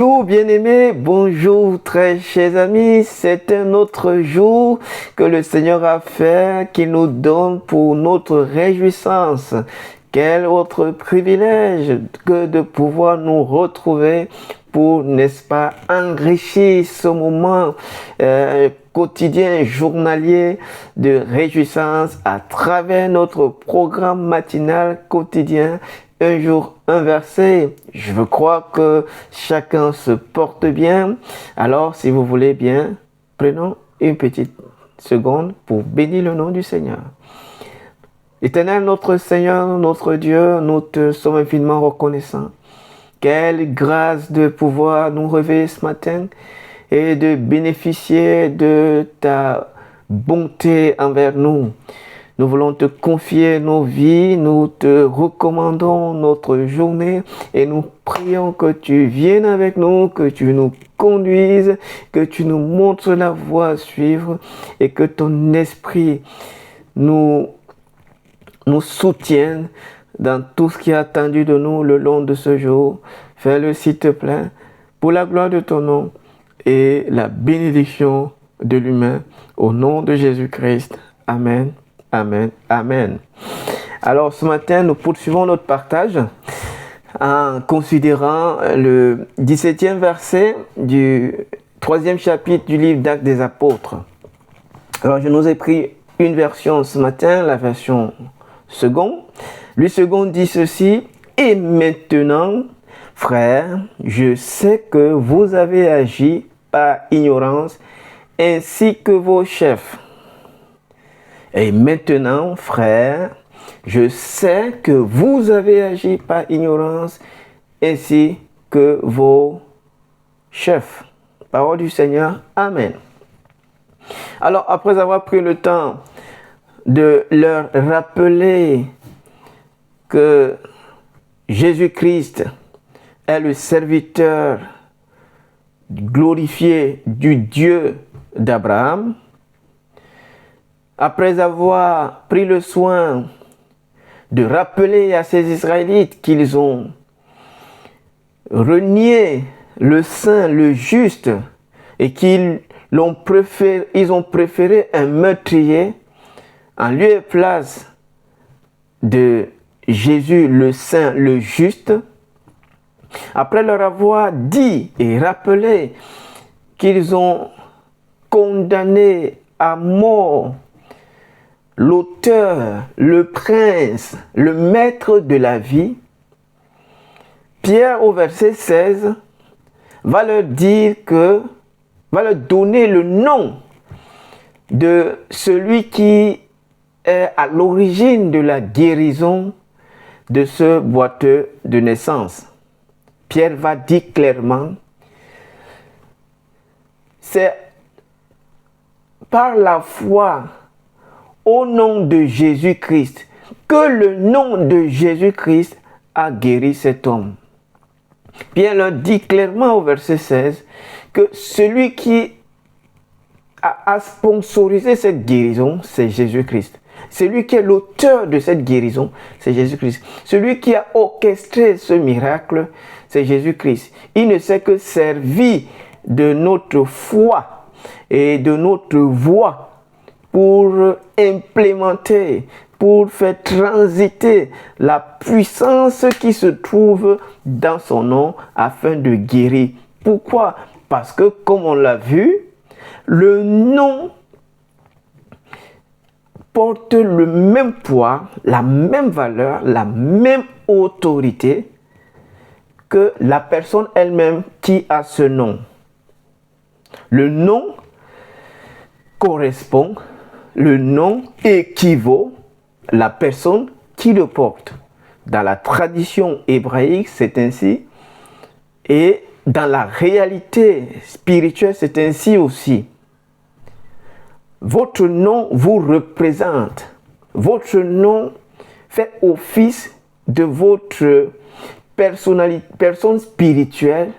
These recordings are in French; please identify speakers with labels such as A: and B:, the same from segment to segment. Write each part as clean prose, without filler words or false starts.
A: Bonjour bien-aimés, bonjour très chers amis, c'est un autre jour que le Seigneur a fait, qu'il nous donne pour notre réjouissance. Quel autre privilège que de pouvoir nous retrouver pour, n'est-ce pas, enrichir ce moment quotidien, journalier de réjouissance à travers notre programme matinal quotidien. Un jour, un verset. Je veux croire que chacun se porte bien. Alors, si vous voulez bien, prenons une petite seconde pour bénir le nom du Seigneur. Éternel, notre Seigneur, notre Dieu, nous te sommes infiniment reconnaissants. Quelle grâce de pouvoir nous réveiller ce matin et de bénéficier de ta bonté envers nous. Nous voulons te confier nos vies, nous te recommandons notre journée et nous prions que tu viennes avec nous, que tu nous conduises, que tu nous montres la voie à suivre et que ton esprit nous soutienne dans tout ce qui est attendu de nous le long de ce jour. Fais-le s'il te plaît, pour la gloire de ton nom et la bénédiction de l'humain. Au nom de Jésus-Christ. Amen. Amen, amen. Alors ce matin, nous poursuivons notre partage en considérant le 17e verset du 3e chapitre du livre d'Actes des Apôtres. Alors je nous ai pris une version ce matin, la version seconde. Le second dit ceci: et maintenant, frères, je sais que vous avez agi par ignorance, ainsi que vos chefs. Et maintenant, frères, je sais que vous avez agi par ignorance, ainsi que vos chefs. Parole du Seigneur. Amen. Alors, après avoir pris le temps de leur rappeler que Jésus-Christ est le serviteur glorifié du Dieu d'Abraham, après avoir pris le soin de rappeler à ces Israélites qu'ils ont renié le saint, le juste, et qu'ils ont préféré un meurtrier en lieu et place de Jésus, le saint, le juste, après leur avoir dit et rappelé qu'ils ont condamné à mort l'auteur, le prince, le maître de la vie, Pierre au verset 16 va leur donner le nom de celui qui est à l'origine de la guérison de ce boiteux de naissance. Pierre va dire clairement, c'est par la foi au nom de Jésus-Christ que le nom de Jésus-Christ a guéri cet homme. Pierre leur dit clairement au verset 16 que celui qui a sponsorisé cette guérison, c'est Jésus-Christ. Celui qui est l'auteur de cette guérison, c'est Jésus-Christ. Celui qui a orchestré ce miracle, c'est Jésus-Christ. Il ne s'est que servi de notre foi et de notre voix pour implémenter, pour faire transiter la puissance qui se trouve dans son nom afin de guérir. Pourquoi? Parce que, comme on l'a vu, le nom porte le même poids, la même valeur, la même autorité que la personne elle-même qui a ce nom. Le nom correspond, le nom équivaut à la personne qui le porte. Dans la tradition hébraïque, c'est ainsi. Et dans la réalité spirituelle, c'est ainsi aussi. Votre nom vous représente. Votre nom fait office de votre personne spirituelle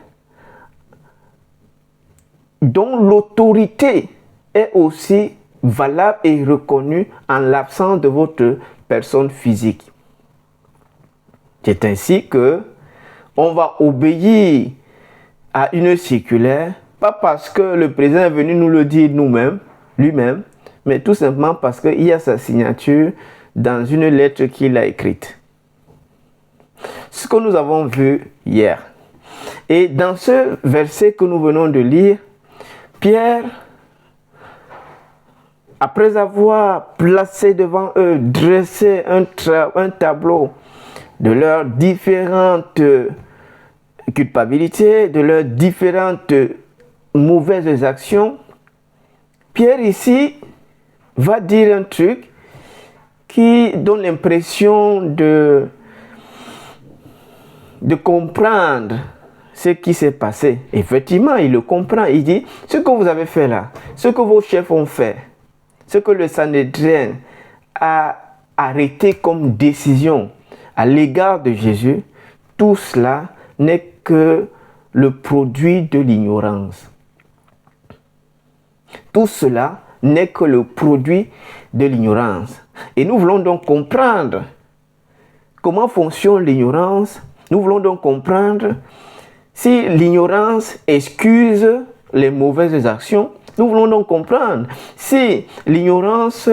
A: dont l'autorité est aussi valable et reconnue en l'absence de votre personne physique. C'est ainsi que on va obéir à une circulaire, pas parce que le président est venu nous le dire lui-même, mais tout simplement parce qu'il y a sa signature dans une lettre qu'il a écrite. Ce que nous avons vu hier. Et dans ce verset que nous venons de lire, Pierre, après avoir placé devant eux, dressé un tableau de leurs différentes culpabilités, de leurs différentes mauvaises actions, Pierre ici va dire un truc qui donne l'impression de comprendre ce qui s'est passé. Effectivement, il le comprend. Il dit, ce que vous avez fait là, ce que vos chefs ont fait, ce que le Sanhédrin a arrêté comme décision à l'égard de Jésus, tout cela n'est que le produit de l'ignorance. Tout cela n'est que le produit de l'ignorance. Et nous voulons donc comprendre comment fonctionne l'ignorance. Nous voulons donc comprendre si l'ignorance excuse les mauvaises actions. Nous voulons donc comprendre si l'ignorance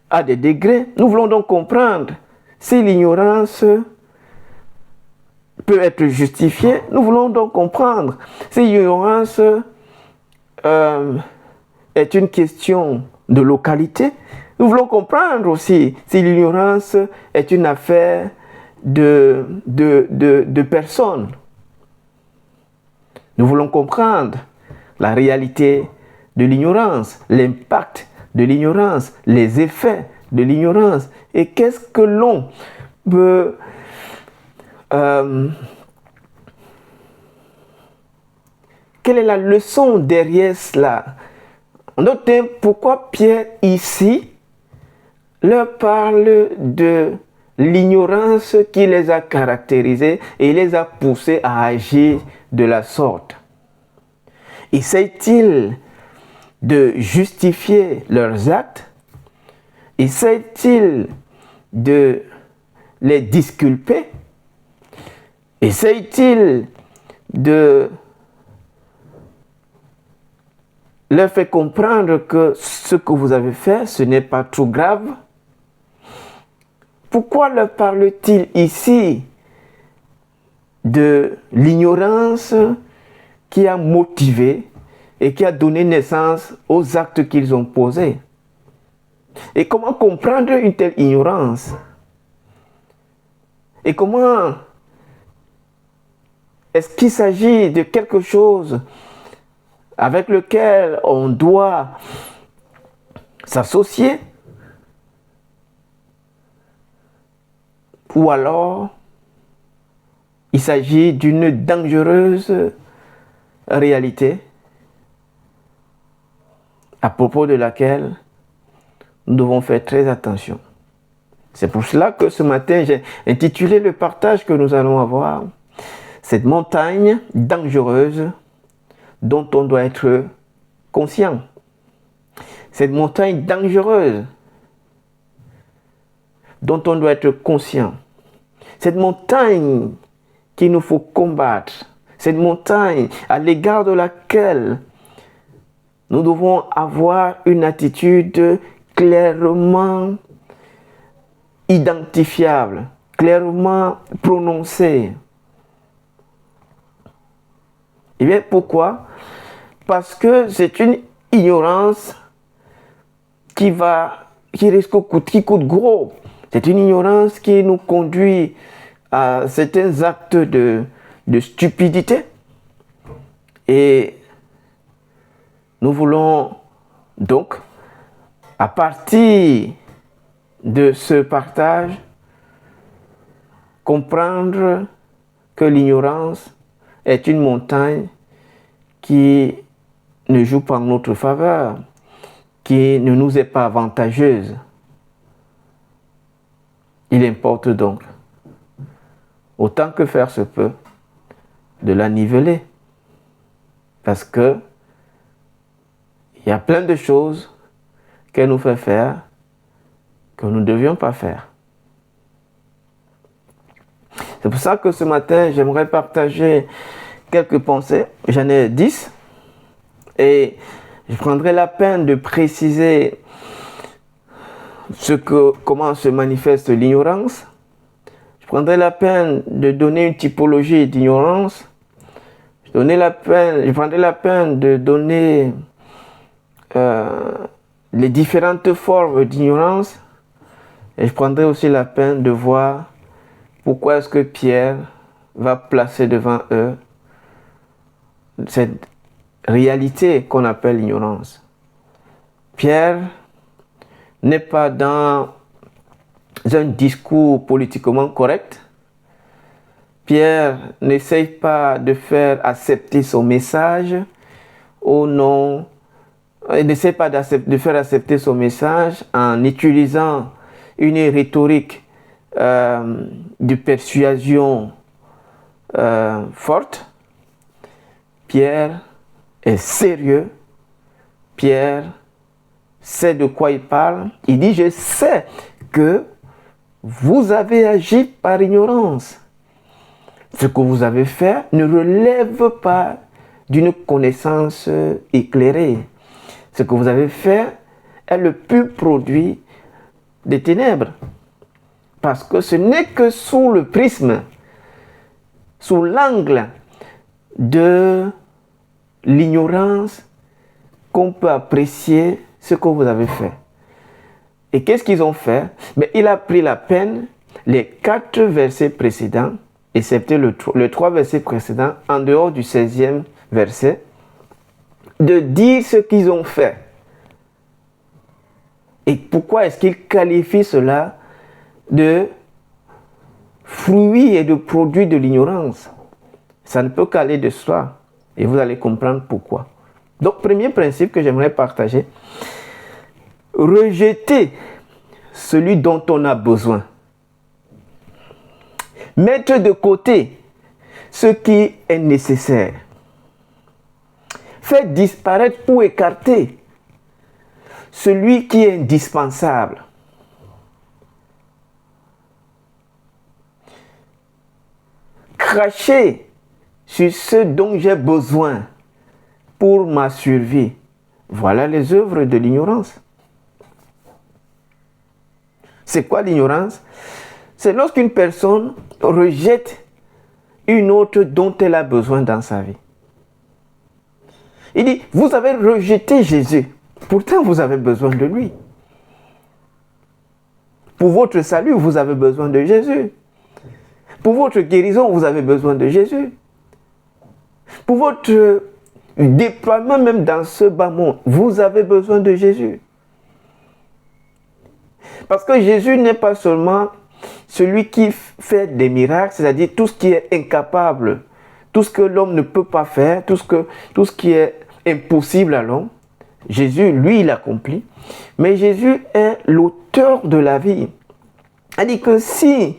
A: a des degrés. Nous voulons donc comprendre si l'ignorance peut être justifiée. Nous voulons donc comprendre si l'ignorance est une question de localité. Nous voulons comprendre aussi si l'ignorance est une affaire de personnes. Nous voulons comprendre la réalité de l'ignorance, l'impact de l'ignorance, les effets de l'ignorance. Et qu'est-ce que l'on peut... quelle est la leçon derrière cela? Notez pourquoi Pierre ici leur parle de l'ignorance qui les a caractérisés et les a poussés à agir de la sorte. Essaie-t-il de justifier leurs actes? Essaie-t-il de les disculper? Essaie-t-il de leur faire comprendre que ce que vous avez fait, ce n'est pas trop grave? Pourquoi leur parle-t-il ici de l'ignorance qui a motivé et qui a donné naissance aux actes qu'ils ont posés? Et comment comprendre une telle ignorance? Et comment est-ce qu'il s'agit de quelque chose avec lequel on doit s'associer? Ou alors, il s'agit d'une dangereuse réalité à propos de laquelle nous devons faire très attention. C'est pour cela que ce matin, j'ai intitulé le partage que nous allons avoir « Cette montagne dangereuse dont on doit être conscient ». Cette montagne dangereuse dont on doit être conscient. Cette montagne qu'il nous faut combattre. Cette montagne à l'égard de laquelle nous devons avoir une attitude clairement identifiable, clairement prononcée. Et bien pourquoi? Parce que c'est une ignorance qui coûte gros. C'est une ignorance qui nous conduit à certains actes de stupidité. Et nous voulons donc, à partir de ce partage, comprendre que l'ignorance est une montagne qui ne joue pas en notre faveur, qui ne nous est pas avantageuse. Il importe donc, autant que faire se peut, de la niveler. Parce que il y a plein de choses qu'elle nous fait faire que nous ne devions pas faire. C'est pour ça que ce matin, j'aimerais partager quelques pensées, j'en ai 10, et je prendrai la peine de préciser comment se manifeste l'ignorance. Je prendrai la peine de donner une typologie d'ignorance. Je prendrai la peine de donner les différentes formes d'ignorance. Et je prendrai aussi la peine de voir pourquoi est-ce que Pierre va placer devant eux cette réalité qu'on appelle l'ignorance. Pierre n'est pas dans un discours politiquement correct. Pierre n'essaye pas de faire accepter son message au nom. Il n'essaie pas de faire accepter son message en utilisant une rhétorique de persuasion forte. Pierre est sérieux. Pierre sait de quoi il parle. Il dit, je sais que vous avez agi par ignorance. Ce que vous avez fait ne relève pas d'une connaissance éclairée. Ce que vous avez fait est le pur produit des ténèbres. Parce que ce n'est que sous le prisme, sous l'angle de l'ignorance qu'on peut apprécier ce que vous avez fait. Et qu'est-ce qu'ils ont fait? Mais il a pris la peine, les 4 versets précédents, excepté le 3 versets précédents, en dehors du 16e verset, de dire ce qu'ils ont fait. Et pourquoi est-ce qu'il qualifie cela de fruit et de produit de l'ignorance? Ça ne peut qu'aller de soi. Et vous allez comprendre pourquoi. Donc, premier principe que j'aimerais partager. Rejeter celui dont on a besoin. Mettre de côté ce qui est nécessaire. Faire disparaître ou écarter celui qui est indispensable. Cracher sur ce dont j'ai besoin pour ma survie. Voilà les œuvres de l'ignorance. C'est quoi l'ignorance? C'est lorsqu'une personne rejette une autre dont elle a besoin dans sa vie. Il dit, vous avez rejeté Jésus, pourtant vous avez besoin de lui. Pour votre salut, vous avez besoin de Jésus. Pour votre guérison, vous avez besoin de Jésus. Pour votre déploiement même dans ce bas monde, vous avez besoin de Jésus. Parce que Jésus n'est pas seulement celui qui fait des miracles, c'est-à-dire tout ce qui est incapable, tout ce que l'homme ne peut pas faire, tout ce qui est impossible à l'homme. Jésus, lui, il accomplit. Mais Jésus est l'auteur de la vie. C'est-à-dire que si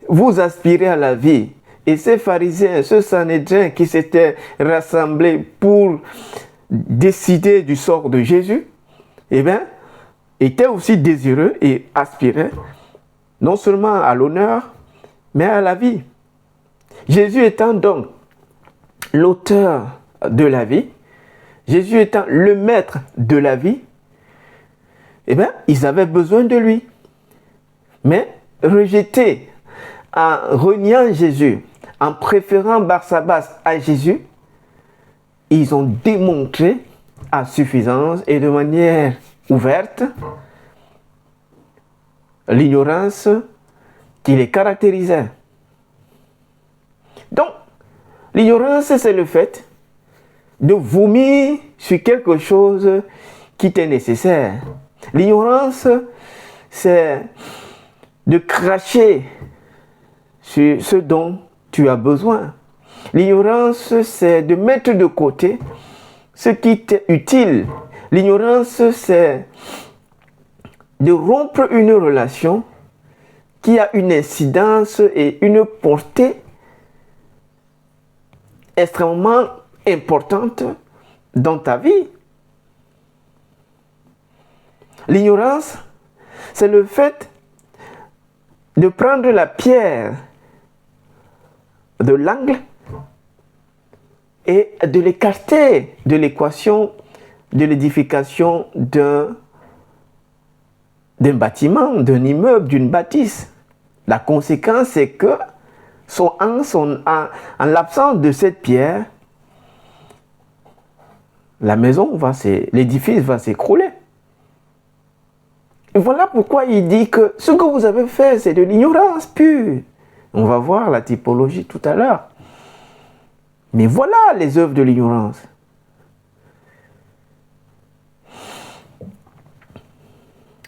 A: vous aspirez à la vie, et ces pharisiens, ce Sanhédrin qui s'étaient rassemblés pour décider du sort de Jésus, eh bien, étaient aussi désireux et aspiraient non seulement à l'honneur, mais à la vie. Jésus étant donc l'auteur de la vie, Jésus étant le maître de la vie, eh bien, ils avaient besoin de lui. Mais rejetés en reniant Jésus, en préférant Barsabas à Jésus, ils ont démontré à suffisance et de manière ouverte l'ignorance qui les caractérisait. Donc, l'ignorance, c'est le fait de vomir sur quelque chose qui t'est nécessaire. L'ignorance, c'est de cracher sur ce dont tu as besoin. L'ignorance, c'est de mettre de côté ce qui t'est utile. L'ignorance, c'est de rompre une relation qui a une incidence et une portée extrêmement importante dans ta vie. L'ignorance, c'est le fait de prendre la pierre de l'angle et de l'écarter de l'équation de l'édification d'un bâtiment, d'un immeuble, d'une bâtisse. La conséquence, c'est que en l'absence de cette pierre, l'édifice va s'écrouler. Et voilà pourquoi il dit que ce que vous avez fait, c'est de l'ignorance pure. On va voir la typologie tout à l'heure. Mais voilà les œuvres de l'ignorance.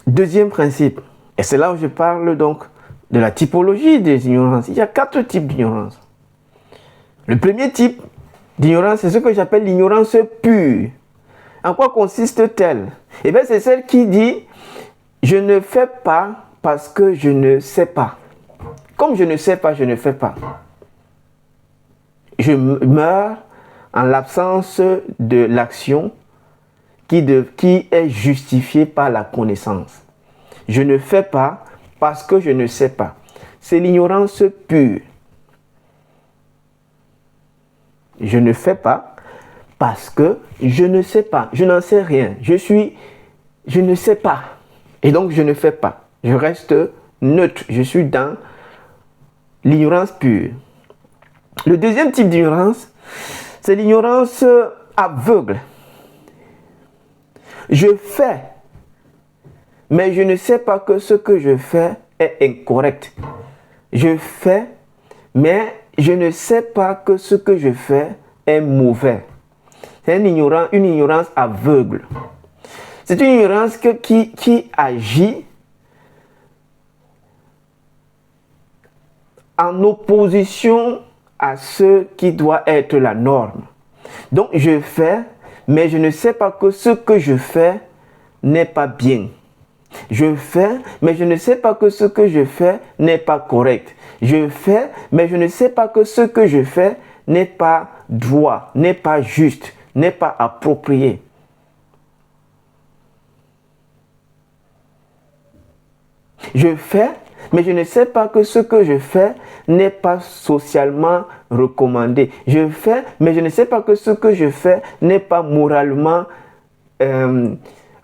A: Deuxième principe, et c'est là où je parle donc de la typologie des ignorances. Il y a 4 types d'ignorance. Le premier type d'ignorance, c'est ce que j'appelle l'ignorance pure. En quoi consiste-t-elle? Eh bien, c'est celle qui dit « Je ne fais pas parce que je ne sais pas. Comme je ne sais pas, je ne fais pas. Je meurs en l'absence de l'action qui est justifiée par la connaissance. Je ne fais pas parce que je ne sais pas. » C'est l'ignorance pure. Je ne fais pas parce que je ne sais pas. Je n'en sais rien. Je ne sais pas. Et donc je ne fais pas. Je reste neutre. Je suis dans l'ignorance pure. Le deuxième type d'ignorance, c'est l'ignorance aveugle. Je fais, mais je ne sais pas que ce que je fais est incorrect. Je fais, mais je ne sais pas que ce que je fais est mauvais. C'est une ignorance aveugle. C'est une ignorance qui agit en opposition à ce qui doit être la norme. Donc je fais, mais je ne sais pas que ce que je fais n'est pas bien. Je fais, mais je ne sais pas que ce que je fais n'est pas correct. Je fais, mais je ne sais pas que ce que je fais n'est pas droit, n'est pas juste, n'est pas approprié. Je fais, mais je ne sais pas que ce que je fais n'est pas socialement recommandé. Je fais, mais je ne sais pas que ce que je fais n'est pas moralement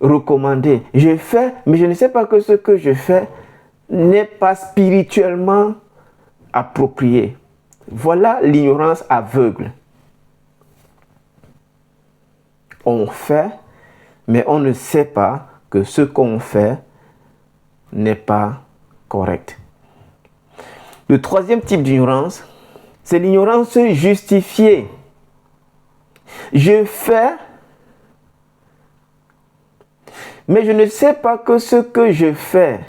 A: recommandé. Je fais, mais je ne sais pas que ce que je fais n'est pas spirituellement approprié. Voilà l'ignorance aveugle. On fait, mais on ne sait pas que ce qu'on fait n'est pas correct. Le troisième type d'ignorance, c'est l'ignorance justifiée. Je fais, mais je ne sais pas que ce que je fais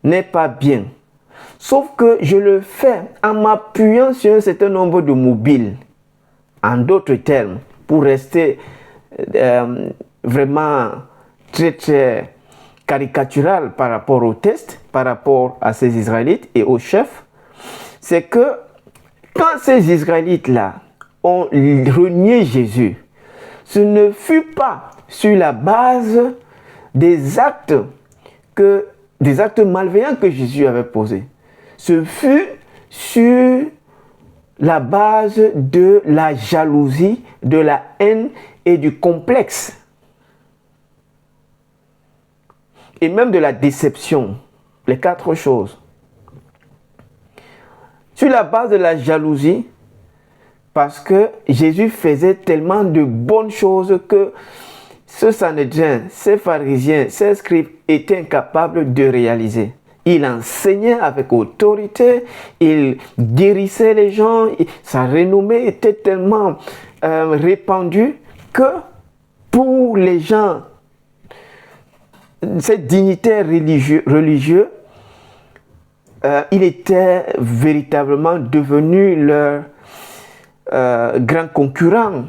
A: n'est pas bien. Sauf que je le fais en m'appuyant sur un certain nombre de mobiles. En d'autres termes, pour rester vraiment très très caricatural par rapport au test, par rapport à ces Israélites et aux chefs, c'est que quand ces Israélites-là ont renié Jésus, ce ne fut pas sur la base des actes malveillants que Jésus avait posés. Ce fut sur la base de la jalousie, de la haine et du complexe. Et même de la déception. Les 4 choses. Sur la base de la jalousie, parce que Jésus faisait tellement de bonnes choses que ce Sanhédrin, ces pharisiens, ces scribes étaient incapables de réaliser. Il enseignait avec autorité, il guérissait les gens, sa renommée était tellement répandue que pour les gens, ces dignitaires religieux, il était véritablement devenu leur grand concurrent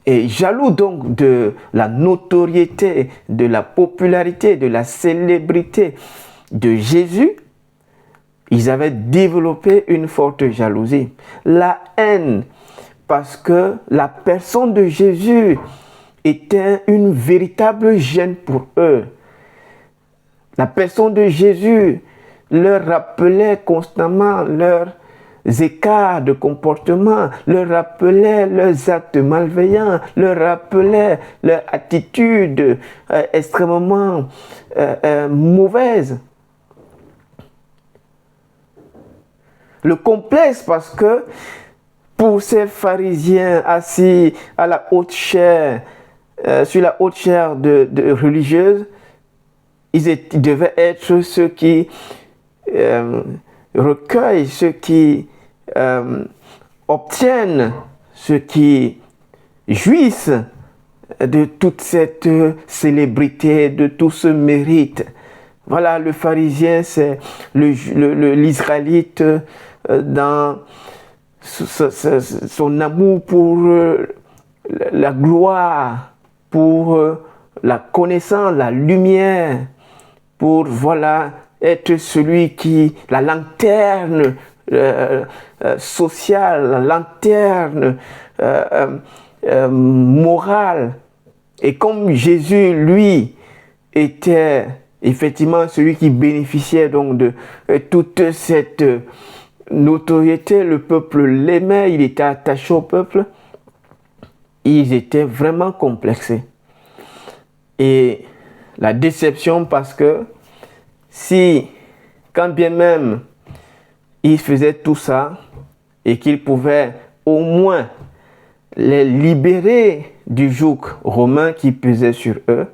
A: et jaloux donc de la notoriété, de la popularité, de la célébrité de Jésus. Ils avaient développé une forte jalousie. La haine, parce que la personne de Jésus était une véritable gêne pour eux. La personne de Jésus leur rappelait constamment leur écarts de comportement, leur rappelaient leurs actes malveillants, leur rappelaient leur attitude extrêmement mauvaise. Le complexe parce que pour ces pharisiens assis à la haute chaire, sur la haute chaire de religieuse, ils devaient être ceux qui recueillent, ceux qui obtiennent, ceux qui jouissent de toute cette célébrité, de tout ce mérite. Voilà, le pharisien, c'est l'Israélite dans son amour pour la gloire, pour la connaissance, la lumière, pour voilà être celui qui, la lanterne sociale, la lanterne morale. Et comme Jésus, lui, était effectivement celui qui bénéficiait donc de toute cette notoriété, le peuple l'aimait, il était attaché au peuple, ils étaient vraiment complexés. Et la déception parce que quand bien même ils faisaient tout ça et qu'ils pouvaient au moins les libérer du joug romain qui pesait sur eux,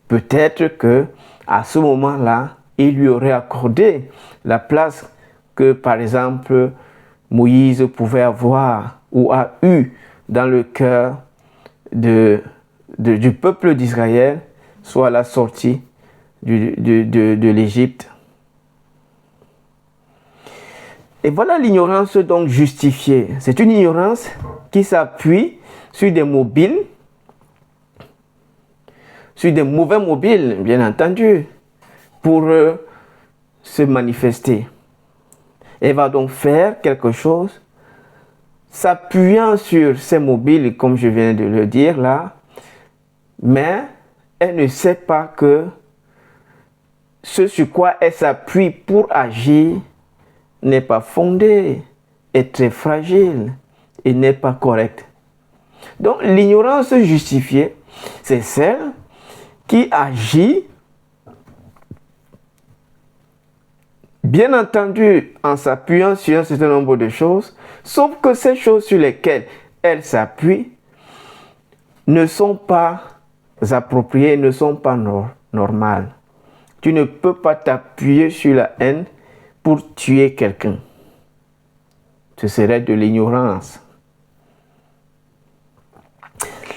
A: peut-être que à ce moment-là, il lui aurait accordé la place que, par exemple, Moïse pouvait avoir ou a eu dans le cœur du peuple d'Israël, soit à la sortie de l'Égypte. Et voilà l'ignorance donc justifiée. C'est une ignorance qui s'appuie sur des mobiles, sur des mauvais mobiles, bien entendu, pour se manifester. Elle va donc faire quelque chose, s'appuyant sur ces mobiles, comme je viens de le dire là, mais elle ne sait pas que ce sur quoi elle s'appuie pour agir n'est pas fondé, est très fragile et n'est pas correct. Donc l'ignorance justifiée, c'est celle qui agit, bien entendu, en s'appuyant sur un certain nombre de choses, sauf que ces choses sur lesquelles elle s'appuie ne sont pas appropriées, ne sont pas normales. Tu ne peux pas t'appuyer sur la haine pour tuer quelqu'un. Ce serait de l'ignorance.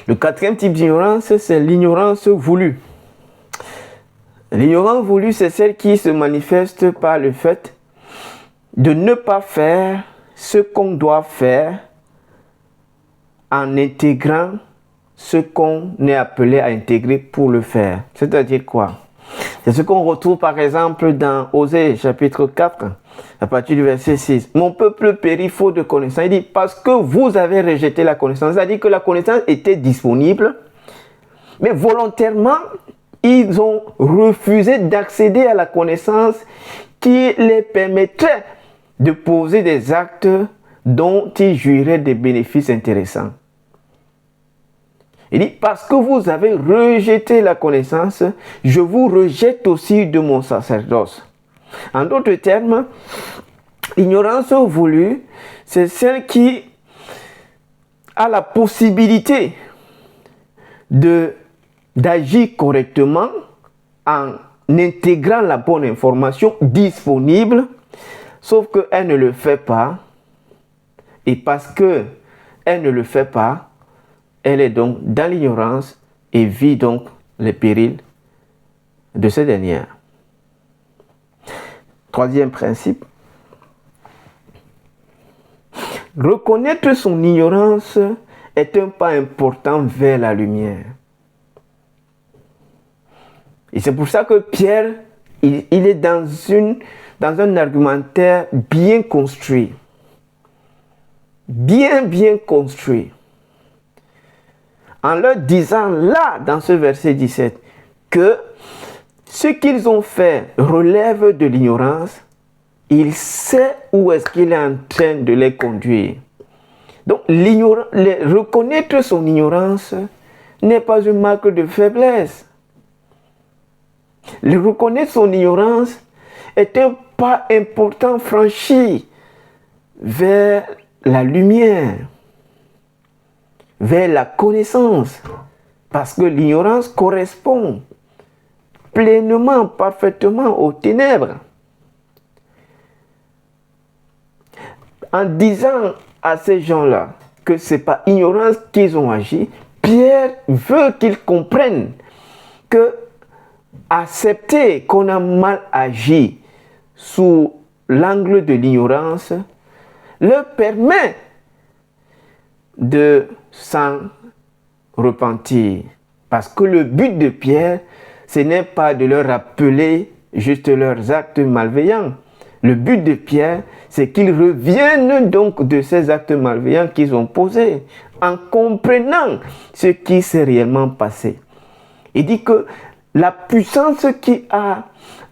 A: Le quatrième type d'ignorance, c'est l'ignorance voulue. L'ignorance voulue, c'est celle qui se manifeste par le fait de ne pas faire ce qu'on doit faire en intégrant ce qu'on est appelé à intégrer pour le faire. C'est-à-dire quoi? C'est ce qu'on retrouve par exemple dans Osée chapitre 4, à partir du verset 6. Mon peuple périt faute de connaissance. Il dit, parce que vous avez rejeté la connaissance. C'est-à-dire que la connaissance était disponible, mais volontairement, ils ont refusé d'accéder à la connaissance qui les permettrait de poser des actes dont ils jouiraient des bénéfices intéressants. Il dit, parce que vous avez rejeté la connaissance, je vous rejette aussi de mon sacerdoce. En d'autres termes, l'ignorance voulue, c'est celle qui a la possibilité d'agir correctement en intégrant la bonne information disponible, sauf qu'elle ne le fait pas. Et parce qu'elle ne le fait pas, elle est donc dans l'ignorance et vit donc les périls de ces dernières. Troisième principe. Reconnaître son ignorance est un pas important vers la lumière. Et c'est pour ça que Pierre, il est dans un argumentaire bien construit. Bien construit. En leur disant là, dans ce verset 17, que ce qu'ils ont fait relève de l'ignorance, il sait où est-ce qu'il est en train de les conduire. Donc, reconnaître son ignorance n'est pas une marque de faiblesse. Reconnaître son ignorance est un pas important franchi vers la lumière, vers la connaissance, parce que l'ignorance correspond pleinement, parfaitement aux ténèbres. En disant à ces gens-là que ce n'est pas ignorance qu'ils ont agi, Pierre veut qu'ils comprennent que accepter qu'on a mal agi sous l'angle de l'ignorance leur permet de s'en repentir. Parce que le but de Pierre, ce n'est pas de leur rappeler juste leurs actes malveillants. Le but de Pierre, c'est qu'ils reviennent donc de ces actes malveillants qu'ils ont posés, en comprenant ce qui s'est réellement passé. Il dit que la puissance qui a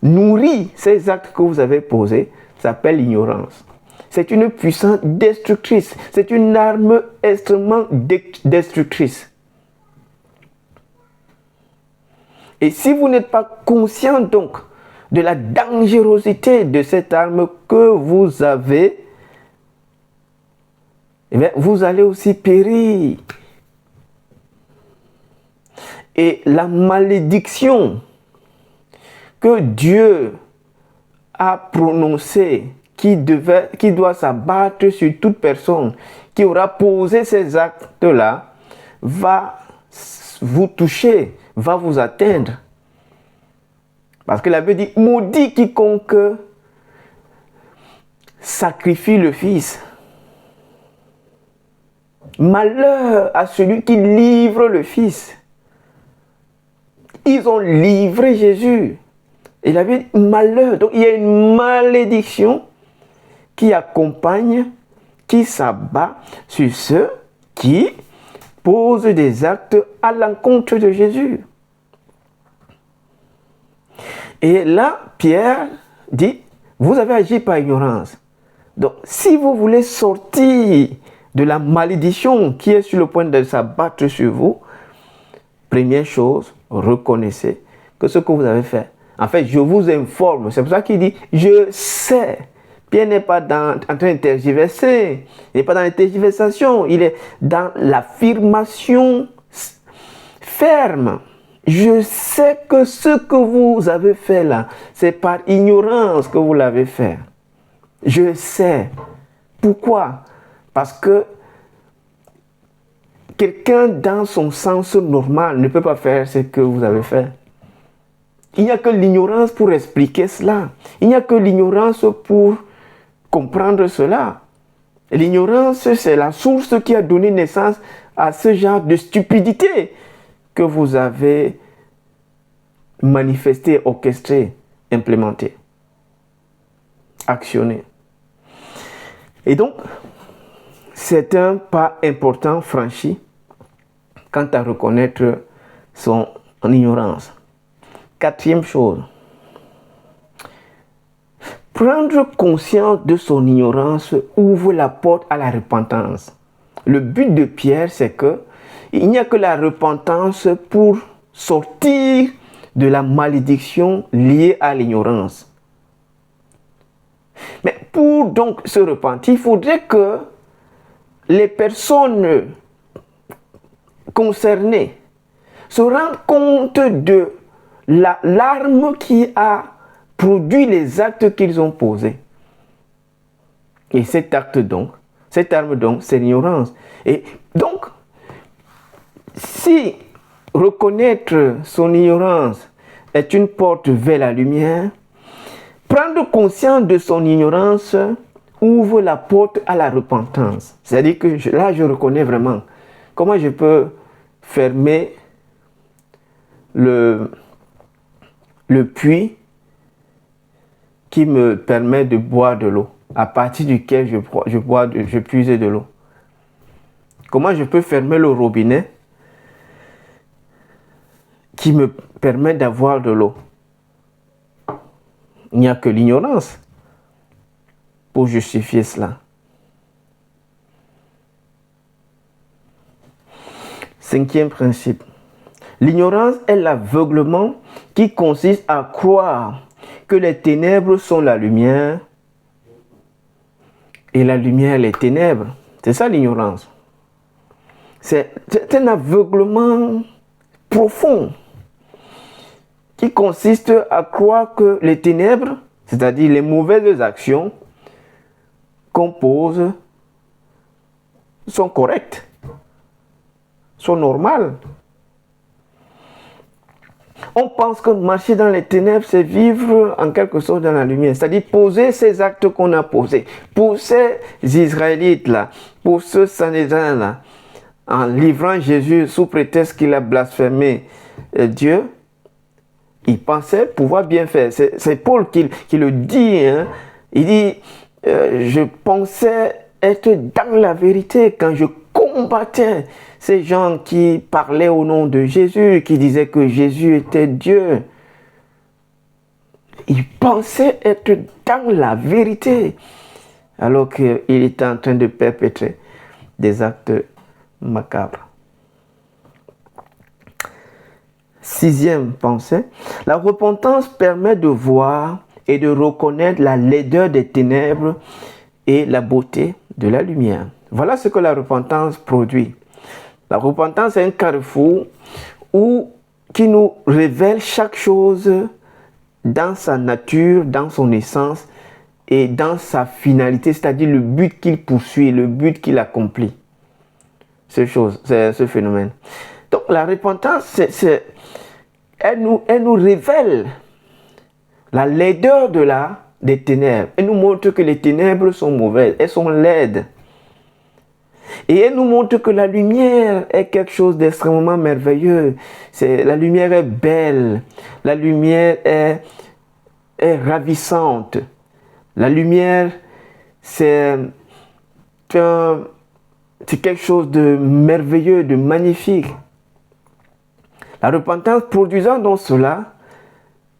A: nourri ces actes que vous avez posés s'appelle l'ignorance. C'est une puissance destructrice. C'est une arme extrêmement destructrice. Et si vous n'êtes pas conscient donc de la dangerosité de cette arme que vous avez, eh bien, vous allez aussi périr. Et la malédiction que Dieu a prononcée, qui doit s'abattre sur toute personne qui aura posé ces actes-là, va vous toucher, va vous atteindre. Parce que la Bible dit, maudit quiconque sacrifie le Fils. Malheur à celui qui livre le Fils. Ils ont livré Jésus. Et la Bible dit, malheur. Donc il y a une malédiction qui accompagne, qui s'abat sur ceux qui posent des actes à l'encontre de Jésus. Et là, Pierre dit, vous avez agi par ignorance. Donc, si vous voulez sortir de la malédiction qui est sur le point de s'abattre sur vous, première chose, reconnaissez que ce que vous avez fait. En fait, je vous informe. C'est pour ça qu'il dit, je sais. Pierre n'est pas en train de tergiverser. Il n'est pas dans la tergiversation. Il est dans l'affirmation ferme. Je sais que ce que vous avez fait là, c'est par ignorance que vous l'avez fait. Je sais. Pourquoi? Parce que quelqu'un dans son sens normal ne peut pas faire ce que vous avez fait. Il n'y a que l'ignorance pour expliquer cela. Il n'y a que l'ignorance pour comprendre cela. L'ignorance, c'est la source qui a donné naissance à ce genre de stupidité que vous avez manifesté, orchestré, implémenté, actionné. Et donc, c'est un pas important franchi quant à reconnaître son ignorance. Quatrième chose, prendre conscience de son ignorance ouvre la porte à la repentance. Le but de Pierre, c'est que il n'y a que la repentance pour sortir de la malédiction liée à l'ignorance. Mais pour donc se repentir, il faudrait que les personnes concernées se rendent compte de l'arme qui a produit les actes qu'ils ont posés. Et cette arme donc, c'est l'ignorance. Et donc, si reconnaître son ignorance est une porte vers la lumière, prendre conscience de son ignorance ouvre la porte à la repentance. C'est-à-dire que là, je reconnais vraiment comment je peux fermer le puits qui me permet de boire de l'eau, à partir duquel je puise de l'eau. Comment je peux fermer le robinet qui me permet d'avoir de l'eau? Il n'y a que l'ignorance. pour justifier cela. Cinquième principe. L'ignorance est l'aveuglement qui consiste à croire que les ténèbres sont la lumière et la lumière les ténèbres. C'est ça l'ignorance. C'est un aveuglement profond qui consiste à croire que les ténèbres, c'est-à-dire les mauvaises actions qu'on pose, sont correctes, sont normales. On pense que marcher dans les ténèbres, c'est vivre en quelque sorte dans la lumière. C'est-à-dire poser ces actes qu'on a posés. Pour ces Israélites-là, pour ce Sanhédrin-là, en livrant Jésus sous prétexte qu'il a blasphémé Dieu, il pensait pouvoir bien faire. C'est Paul qui le dit. Hein. Il dit, je pensais être dans la vérité quand je combattais ces gens qui parlaient au nom de Jésus, qui disaient que Jésus était Dieu. Il pensait être dans la vérité, alors qu'il était en train de perpétrer des actes macabres. Sixième pensée, la repentance permet de voir et de reconnaître la laideur des ténèbres et la beauté de la lumière. Voilà ce que la repentance produit. La repentance est un carrefour qui nous révèle chaque chose dans sa nature, dans son essence et dans sa finalité, c'est-à-dire le but qu'il poursuit, le but qu'il accomplit. C'est ce phénomène. Donc la repentance, elle nous révèle la laideur des ténèbres. Elle nous montre que les ténèbres sont mauvaises, elles sont laides. Et elle nous montre que la lumière est quelque chose d'extrêmement merveilleux. La lumière est belle, la lumière est ravissante. La lumière, c'est quelque chose de merveilleux, de magnifique. La repentance produisant donc cela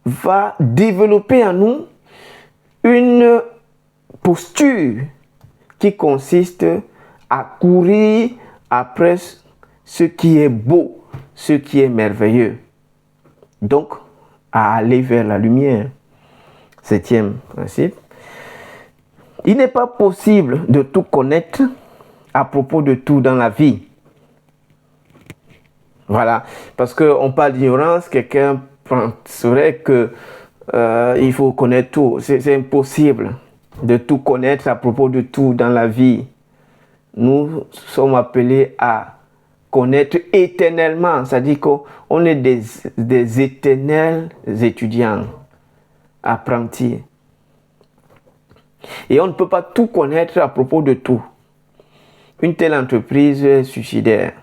A: va développer en nous une posture qui consiste à courir après ce qui est beau, ce qui est merveilleux. Donc, à aller vers la lumière. Septième principe. Il n'est pas possible de tout connaître à propos de tout dans la vie. Voilà, parce qu'on parle d'ignorance, quelqu'un penserait que il faut connaître tout. C'est impossible de tout connaître à propos de tout dans la vie. Nous sommes appelés à connaître éternellement, c'est-à-dire qu'on est des éternels étudiants, apprentis. Et on ne peut pas tout connaître à propos de tout. Une telle entreprise est suicidaire.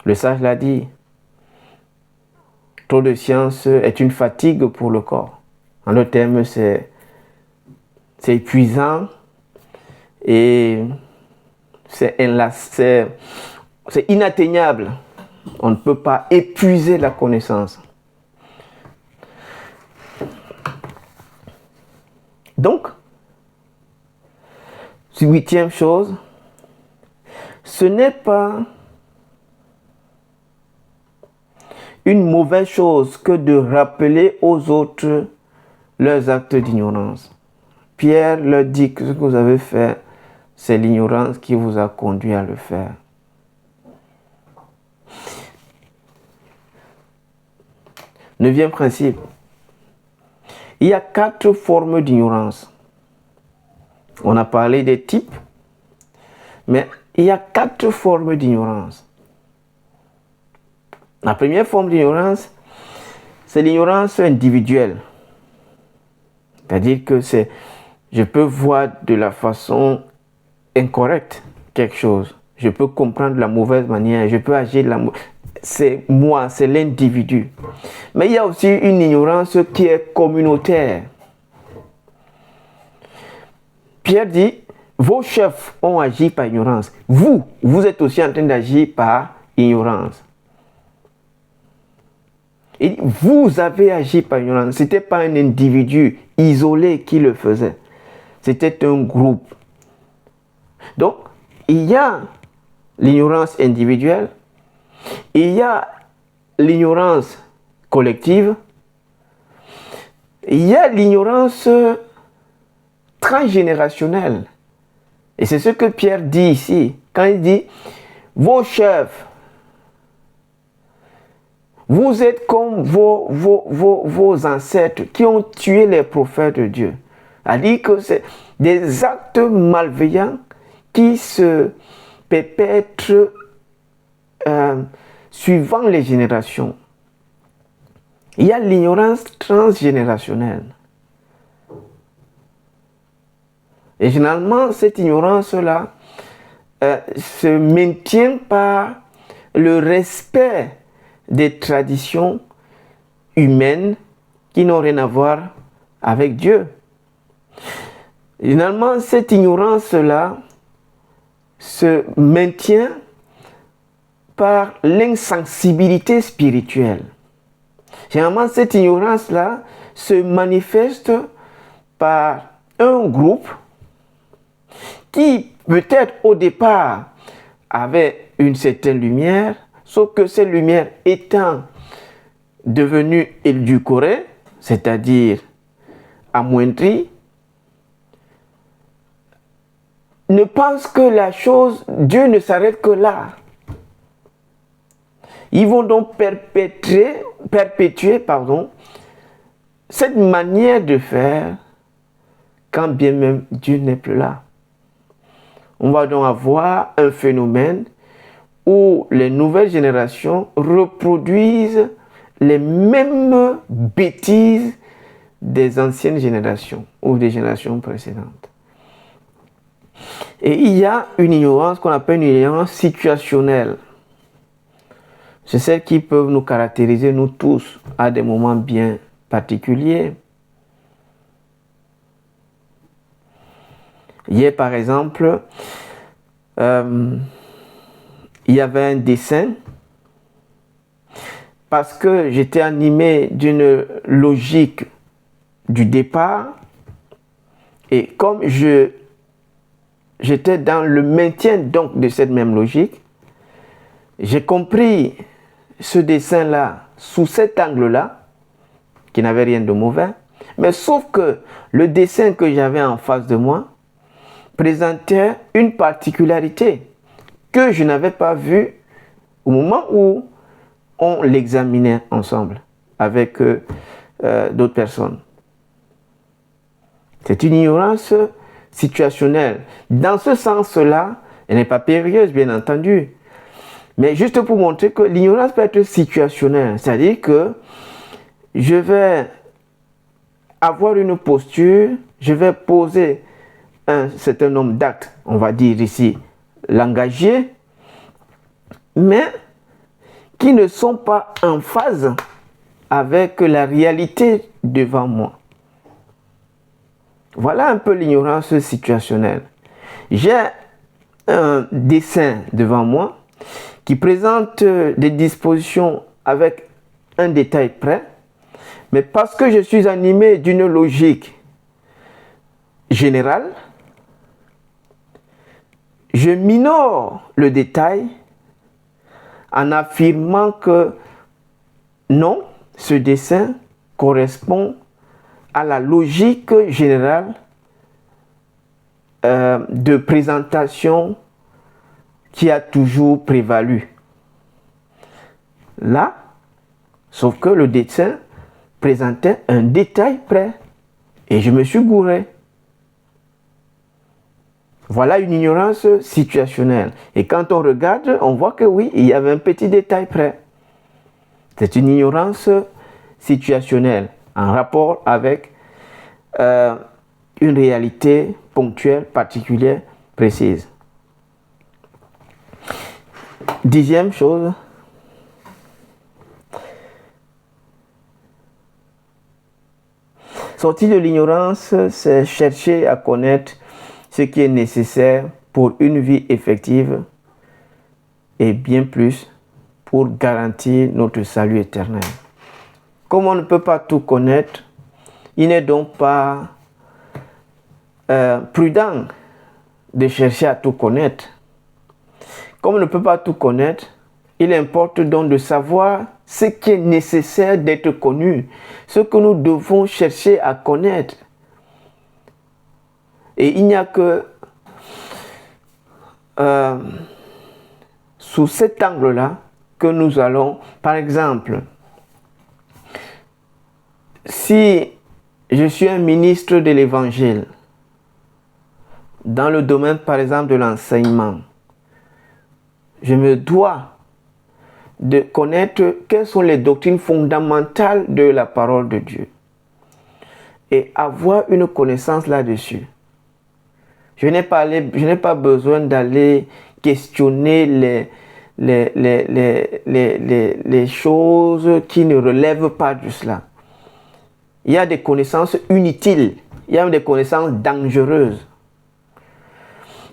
A: Le sage l'a dit. Trop de science est une fatigue pour le corps. En d'autres termes, c'est épuisant et c'est inatteignable. On ne peut pas épuiser la connaissance. Donc, huitième chose, ce n'est pas une mauvaise chose que de rappeler aux autres leurs actes d'ignorance. Pierre leur dit que ce que vous avez fait, c'est l'ignorance qui vous a conduit à le faire. Neuvième principe. Il y a 4 formes d'ignorance. On a parlé des types, mais il y a 4 formes d'ignorance. La première forme d'ignorance, c'est l'ignorance individuelle. C'est-à-dire que je peux voir de la façon incorrecte quelque chose. Je peux comprendre de la mauvaise manière. Je peux agir de la mauvaise. C'est moi, c'est l'individu. Mais il y a aussi une ignorance qui est communautaire. Pierre dit, vos chefs ont agi par ignorance. Vous êtes aussi en train d'agir par ignorance. Il dit, vous avez agi par ignorance. Ce n'était pas un individu isolé qui le faisait. C'était un groupe. Donc, il y a l'ignorance individuelle, il y a l'ignorance collective, il y a l'ignorance transgénérationnelle. Et c'est ce que Pierre dit ici, quand il dit, vos chefs, vous êtes comme vos ancêtres qui ont tué les prophètes de Dieu. C'est-à-dire que c'est des actes malveillants qui se perpètrent suivant les générations. Il y a l'ignorance transgénérationnelle. Et généralement, cette ignorance-là se maintient par le respect des traditions humaines qui n'ont rien à voir avec Dieu. Généralement, cette ignorance-là se maintient par l'insensibilité spirituelle. Généralement, cette ignorance-là se manifeste par un groupe qui, peut-être au départ, avait une certaine lumière, sauf que cette lumière étant devenue édulcorée, c'est-à-dire amoindrie, ne pense que la chose, Dieu ne s'arrête que là. Ils vont donc perpétuer cette manière de faire quand bien même Dieu n'est plus là. On va donc avoir un phénomène où les nouvelles générations reproduisent les mêmes bêtises des anciennes générations ou des générations précédentes. Et il y a une ignorance qu'on appelle une ignorance situationnelle. C'est celle qui peut nous caractériser, nous tous, à des moments bien particuliers. Hier, par exemple, il y avait un dessin parce que j'étais animé d'une logique du départ et comme j'étais dans le maintien donc de cette même logique, j'ai compris ce dessin-là sous cet angle-là, qui n'avait rien de mauvais, mais sauf que le dessin que j'avais en face de moi présentait une particularité que je n'avais pas vue au moment où on l'examinait ensemble avec d'autres personnes. C'est une ignorance situationnelle. Dans ce sens-là, elle n'est pas périlleuse, bien entendu. Mais juste pour montrer que l'ignorance peut être situationnelle. C'est-à-dire que je vais avoir une posture, je vais poser un certain nombre d'actes, on va dire ici, langagiers, mais qui ne sont pas en phase avec la réalité devant moi. Voilà un peu l'ignorance situationnelle. J'ai un dessin devant moi qui présente des dispositions avec un détail près, mais parce que je suis animé d'une logique générale, je minore le détail en affirmant que non, ce dessin correspond à la logique générale de présentation qui a toujours prévalu. Là, sauf que le dessin présentait un détail près et je me suis gouré. Voilà une ignorance situationnelle. Et quand on regarde, on voit que oui, il y avait un petit détail près. C'est une ignorance situationnelle en rapport avec une réalité ponctuelle, particulière, précise. Dixième chose, sortir de l'ignorance, c'est chercher à connaître ce qui est nécessaire pour une vie effective et bien plus pour garantir notre salut éternel. Comme on ne peut pas tout connaître, il n'est donc pas prudent de chercher à tout connaître. Comme on ne peut pas tout connaître, il importe donc de savoir ce qui est nécessaire d'être connu, ce que nous devons chercher à connaître. Et il n'y a que sous cet angle-là que nous allons, par exemple, si je suis un ministre de l'Évangile, dans le domaine, par exemple, de l'enseignement, je me dois de connaître quelles sont les doctrines fondamentales de la parole de Dieu et avoir une connaissance là-dessus. Je n'ai pas besoin d'aller questionner les choses qui ne relèvent pas de cela. Il y a des connaissances inutiles, il y a des connaissances dangereuses.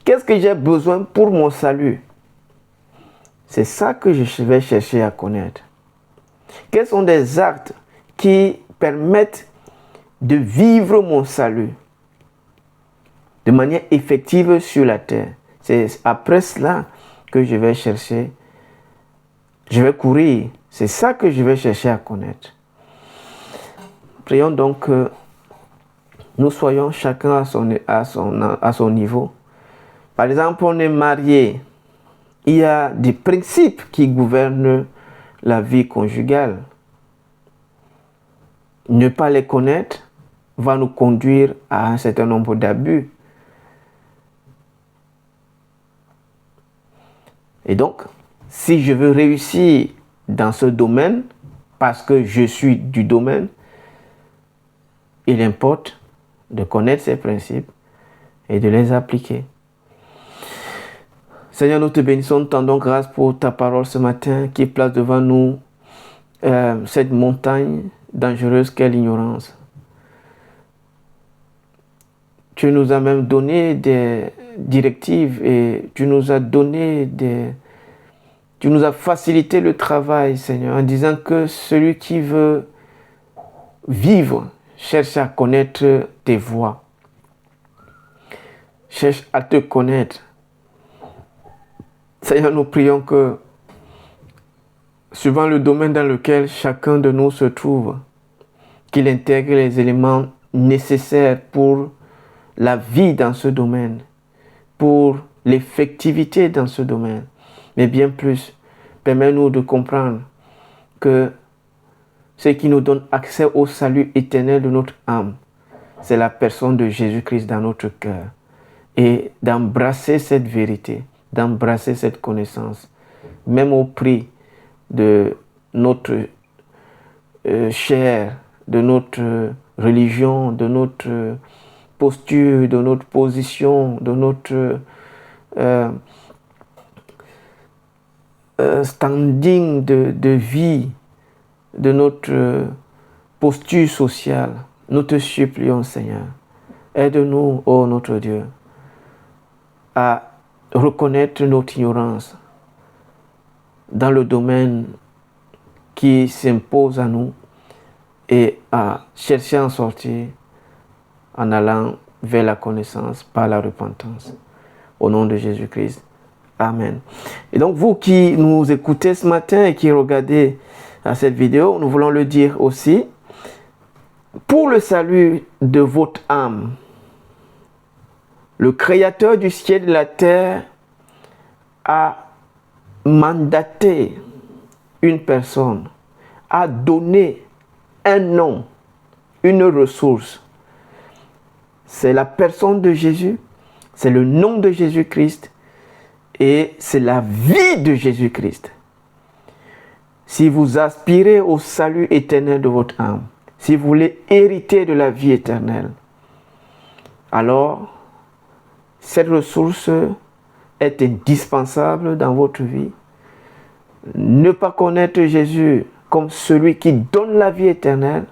A: Qu'est-ce que j'ai besoin pour mon salut? C'est ça que je vais chercher à connaître. Quels sont des actes qui permettent de vivre mon salut de manière effective sur la terre? C'est après cela que je vais chercher, je vais courir. C'est ça que je vais chercher à connaître. Prions donc que nous soyons chacun à son niveau. Par exemple, on est marié. Il y a des principes qui gouvernent la vie conjugale. Ne pas les connaître va nous conduire à un certain nombre d'abus. Et donc, si je veux réussir dans ce domaine, parce que je suis du domaine, il importe de connaître ces principes et de les appliquer. Seigneur, nous te bénissons, nous tendons grâce pour ta parole ce matin qui place devant nous cette montagne dangereuse qu'est l'ignorance. Tu nous as même donné des directives et tu nous as facilité le travail, Seigneur, en disant que celui qui veut vivre cherche à connaître tes voies. Cherche à te connaître. Seigneur, nous prions que, suivant le domaine dans lequel chacun de nous se trouve, qu'il intègre les éléments nécessaires pour la vie dans ce domaine, pour l'effectivité dans ce domaine. Mais bien plus, permets-nous de comprendre que ce qui nous donne accès au salut éternel de notre âme, c'est la personne de Jésus-Christ dans notre cœur. Et d'embrasser cette vérité, d'embrasser cette connaissance, même au prix de notre chair, de notre religion, de notre posture, de notre position, de notre standing de vie, de notre posture sociale. Nous te supplions, Seigneur, aide-nous, ô notre Dieu, à reconnaître notre ignorance dans le domaine qui s'impose à nous et à chercher à en sortir en allant vers la connaissance par la repentance. Au nom de Jésus-Christ. Amen. Et donc vous qui nous écoutez ce matin et qui regardez cette vidéo, nous voulons le dire aussi, pour le salut de votre âme, le Créateur du ciel et de la terre a mandaté une personne, a donné un nom, une ressource. C'est la personne de Jésus, c'est le nom de Jésus-Christ et c'est la vie de Jésus-Christ. Si vous aspirez au salut éternel de votre âme, si vous voulez hériter de la vie éternelle, alors cette ressource est indispensable dans votre vie. Ne pas connaître Jésus comme celui qui donne la vie éternelle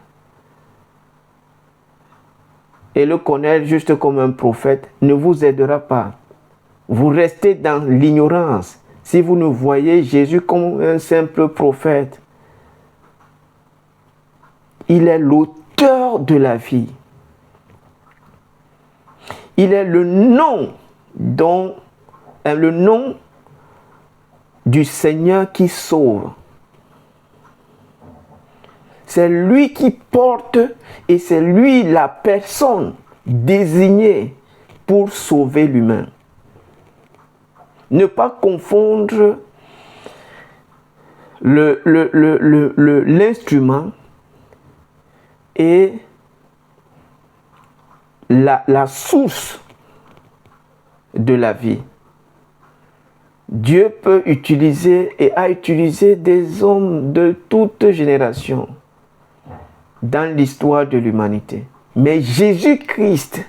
A: et le connaître juste comme un prophète ne vous aidera pas. Vous restez dans l'ignorance si vous ne voyez Jésus comme un simple prophète. Il est l'auteur de la vie. Il est le nom du Seigneur qui sauve. C'est lui qui porte et c'est lui la personne désignée pour sauver l'humain. Ne pas confondre l'instrument et la source de la vie. Dieu peut utiliser et a utilisé des hommes de toute génération dans l'histoire de l'humanité. Mais Jésus-Christ,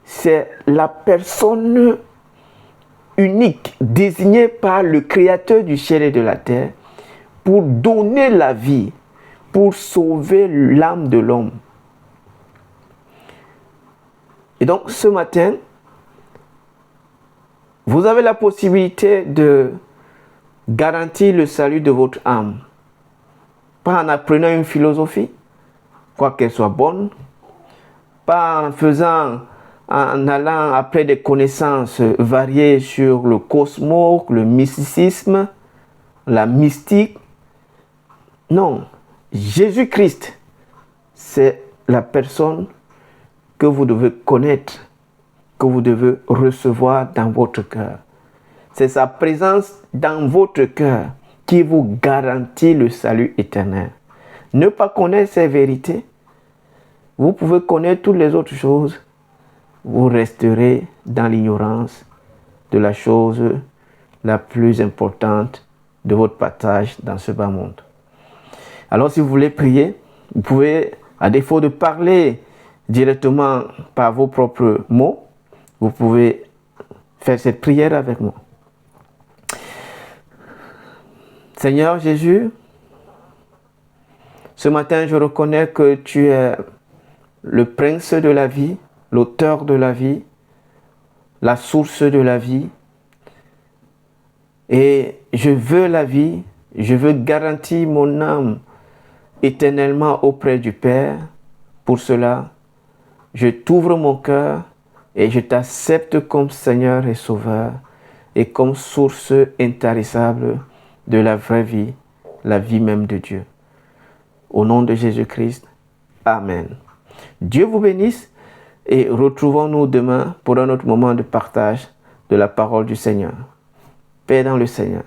A: c'est la personne unique désignée par le Créateur du ciel et de la terre pour donner la vie, pour sauver l'âme de l'homme. Et donc ce matin, vous avez la possibilité de garantir le salut de votre âme. Pas en apprenant une philosophie, quoi qu'elle soit bonne, pas en allant après des connaissances variées sur le cosmos, le mysticisme, la mystique. Non, Jésus-Christ, c'est la personne que vous devez connaître, que vous devez recevoir dans votre cœur. C'est sa présence dans votre cœur qui vous garantit le salut éternel. Ne pas connaître ces vérités, vous pouvez connaître toutes les autres choses, vous resterez dans l'ignorance de la chose la plus importante de votre passage dans ce bas monde. Alors si vous voulez prier, vous pouvez, à défaut de parler directement par vos propres mots, vous pouvez faire cette prière avec moi. Seigneur Jésus, ce matin je reconnais que tu es le prince de la vie, l'auteur de la vie, la source de la vie. Et je veux la vie, je veux garantir mon âme éternellement auprès du Père. Pour cela, je t'ouvre mon cœur et je t'accepte comme Seigneur et Sauveur et comme source intarissable de la vraie vie, la vie même de Dieu. Au nom de Jésus-Christ, Amen. Dieu vous bénisse et retrouvons-nous demain pour un autre moment de partage de la parole du Seigneur. Paix dans le Seigneur.